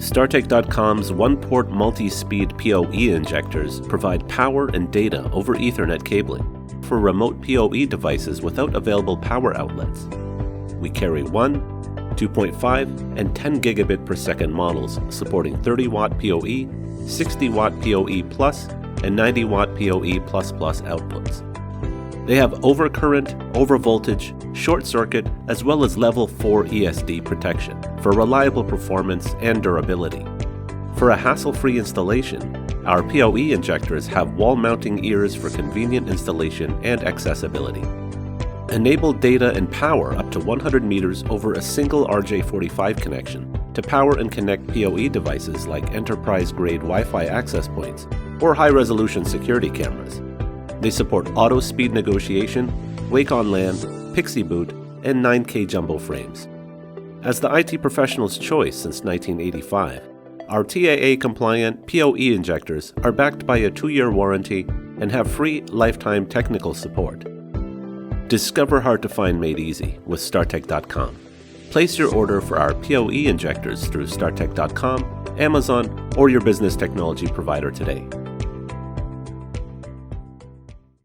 StarTech.com's one-port multi-speed PoE injectors provide power and data over Ethernet cabling for remote PoE devices without available power outlets. We carry 1, 2.5, and 10 gigabit per second models supporting 30-watt PoE, 60-watt PoE+, and 90-watt PoE++ outputs. They have overcurrent, overvoltage, short circuit, as well as level 4 ESD protection for reliable performance and durability. For a hassle-free installation, our PoE injectors have wall-mounting ears for convenient installation and accessibility. Enable data and power up to 100 meters over a single RJ45 connection to power and connect PoE devices like enterprise-grade Wi-Fi access points or high-resolution security cameras. They support auto speed negotiation, Wake on LAN, Pixie Boot, and 9K jumbo frames. As the IT professional's choice since 1985, our TAA-compliant PoE injectors are backed by a 2-year warranty and have free lifetime technical support. Discover hard-to-find made easy with StarTech.com. Place your order for our PoE injectors through StarTech.com, Amazon, or your business technology provider today.